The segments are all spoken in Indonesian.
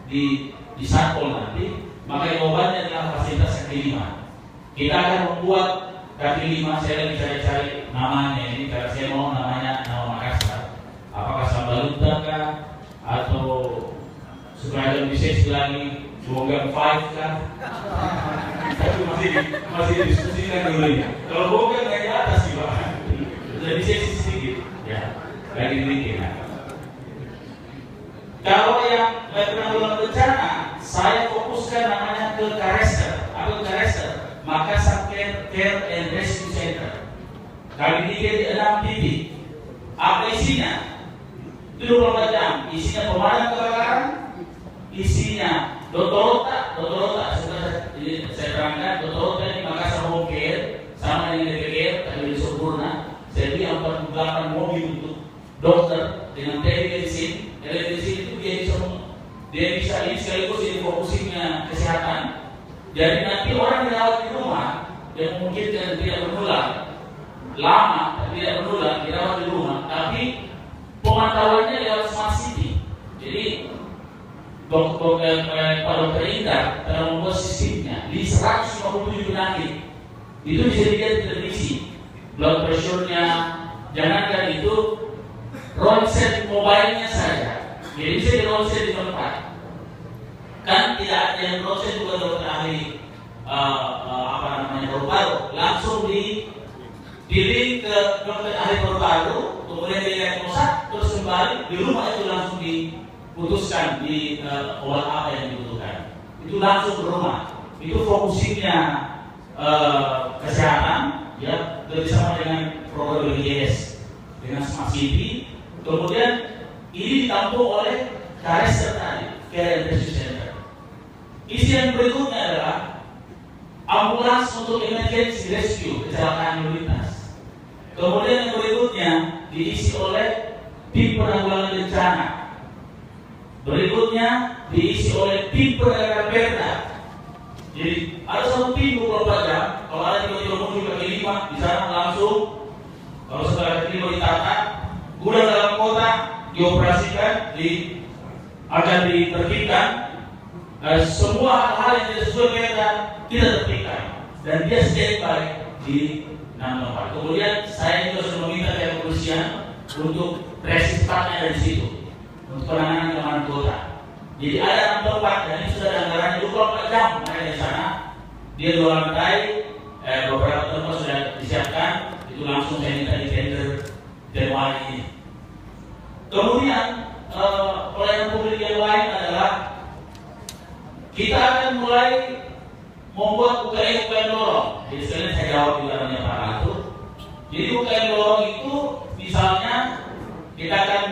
di Satpol nanti, maka jawabannya adalah fasilitas kaki lima. Kita akan membuat kaki lima. Saya lagi cari-cari namanya ini karena saya mau namanya nama Makassar. Apakah Sambalunta kah atau supaya lebih seksi lagi Bogang 5 kah? Tapi masih diskusikan dulu ya. Kalau Bogang nggak di atas sih Pak, lebih seksi sedikit ya, lagi dikit. Kalau yang penanggulangan bencana, saya fokuskan namanya ke Kareser atau Kareser, Makassar Care and Rescue Center. Kali ini di 6 titik. Apa isinya? 24 jam. Isinya pemadam kebakaran, isinya Dottorota sudah saya terangkan. Dottorota ini Makassar Home Care sama dengan DPR tapi di sempurna. Saya beli 48 mobil untuk dokter dengan telemedicine. Telemedicine itu dia bisa ini sekaligus ini fokusnya kesehatan. Jadi nanti orang dirawat di rumah yang memungkinkan tidak menular lama, tidak menular dirawat di rumah, tapi pemantauannya lewat smart city. Jadi Pak Dokter Indra telah membuat sistemnya di 157 penyakit. Itu bisa dilihat di televisi. Blood pressure-nya, jangankan itu, ronsen mobile-nya saja. Jadi bisa di ronsen di tempat. Kan tidak ada yang ronsen juga dokter ahli paru-paru. Langsung di link ke dokter ahli paru-paru, kemudian didiagnosa, terus kembali di rumah itu langsung diputuskan di obat apa yang dibutuhkan. Itu langsung ke rumah. Itu fokusnya kesehatan, ya, bersama dengan program BPJS, dengan Smart City. Kemudian ini ditampung oleh Kareser tadi, Care and Rescue Center. Isi yang berikutnya adalah ambulans untuk emergency rescue, kecelakaan lalu lintas. Kemudian yang berikutnya diisi oleh tim penanggulangan bencana. Berikutnya diisi oleh tim penanganan perda. Jadi ada satu tim 24 jam. Kalau ada tiba-tiba muncul kaki lima, di sana langsung. Kalau setelah kaki lima ditata, gudang dalam kota dioperasikan, akan ditertibkan. Semua hal-hal yang tidak sesuai perda kita tertibkan, dan dia standby di 6 tempat. Kemudian saya juga sudah meminta pihak kepolisian untuk resistanya dari situ untuk penanganan keamanan kota. Jadi ada 6 tempat dan ini sudah ada anggarannya 24 jam mereka di sana. Dia 2 lantai, beberapa tempat sudah disiapkan. Itu langsung saya minta di tender Januari ini. Kemudian pelayanan publik yang lain adalah kita akan mulai membuat UKM lorong. Jadi sekalian saya jawab juga namanya Pak Ratu. Jadi UKM lorong itu misalnya kita akan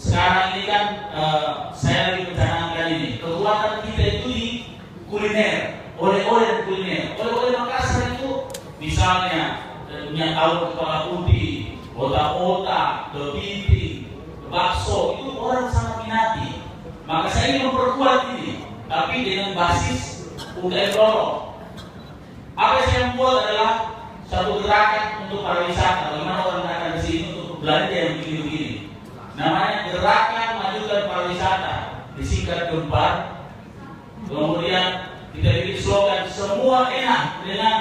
sekarang ini kan saya lagi mencanangkan ini. Kekuatan kita itu di kuliner, oleh-oleh dan kuliner. Oleh-oleh Makassar itu misalnya punya tahu kepala putih, otak-otak, kepiting, bakso, itu orang sangat minati. Maka saya ingin memperkuat ini, tapi dengan basis UKM lorong. Apa yang saya buat adalah satu gerakan untuk pariwisata. Bagaimana orang datang ke sini untuk belanja yang begini-begini. Namanya Gerakan Majukan Pariwisata, disingkat GEMPAR. Kemudian kita bikin slogan semua enak dengan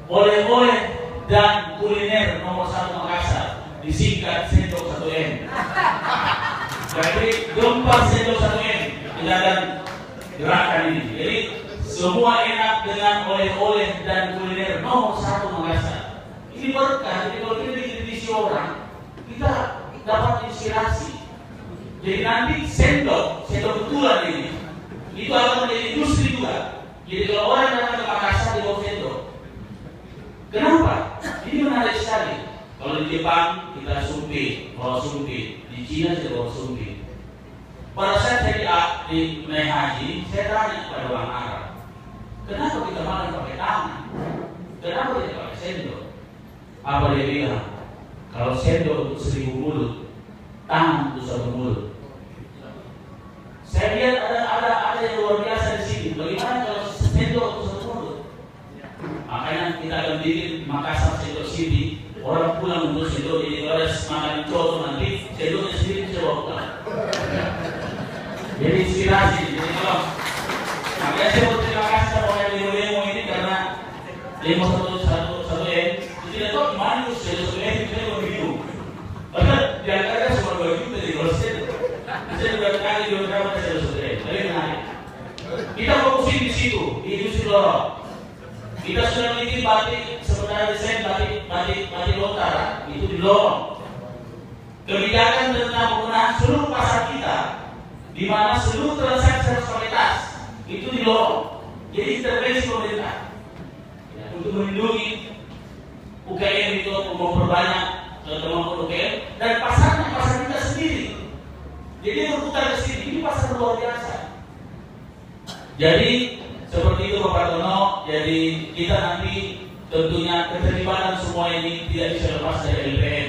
oleh-oleh dan kuliner nomor 1 Makassar, disingkat Sendok 1M. Jadi GEMPAR Sendok 1M dan gerakan ini. Jadi semua enak dengan oleh-oleh dan kuliner nomor 1 Makassar. Ini berkah. Jadi kalau kita bikin visi orang, kita dapat inspirasi. Jadi nanti sendok betulan ini itu akan menjadi industri juga. Jadi kalau orang datang ke Makassar di bawah sendok. Kenapa? Ini menarik sekali. Kalau di Jepang kita bawa sumpit, di Cina saya bawa sumpit. Pada saat saya di naik haji, saya tanya kepada orang Arab, kenapa kita makan pakai tangan? Kenapa kita pakai sendok? Apa dia bilang? Kalau sendok untuk 1000 mulut, tangan untuk 1 mulut. Saya lihat ada yang luar biasa di sini. Bagaimana kalau sendok untuk 1 mulut? Makanya kita akan bikin Makassar Sendok City. Orang pulang untuk sendok, jadi kalau ada makan coto nanti sendoknya sendiri bisa bawa pulang. Jadi inspirasi. Jadi kalau makanya saya berterima kasih sama orang demo ini karena demo satu M tidak tahu gimana saya begitu. Padahal diangkatkan cuma 2 juta di Golsen. Saya sudah kali berapa saya sudah. Tapi menarik. Kita fokusin di situ, di industri lorong. Kita sudah memiliki batik, sementara desain batik lontar itu di lorong. Kebijakan tentang penggunaan seluruh pasar kita, di mana seluruh transaksi harus pakai tas, itu di lorong. Jadi intervensi pemerintah ya, untuk melindungi UKM itu, memperbanyak kemampuan UKM dan pasarnya pasar kita sendiri. Jadi berputar ke sini, ini pasar luar biasa. Jadi seperti itu Bapak Tono. Jadi kita nanti tentunya keterlibatan semua ini tidak bisa lepas dari LPM.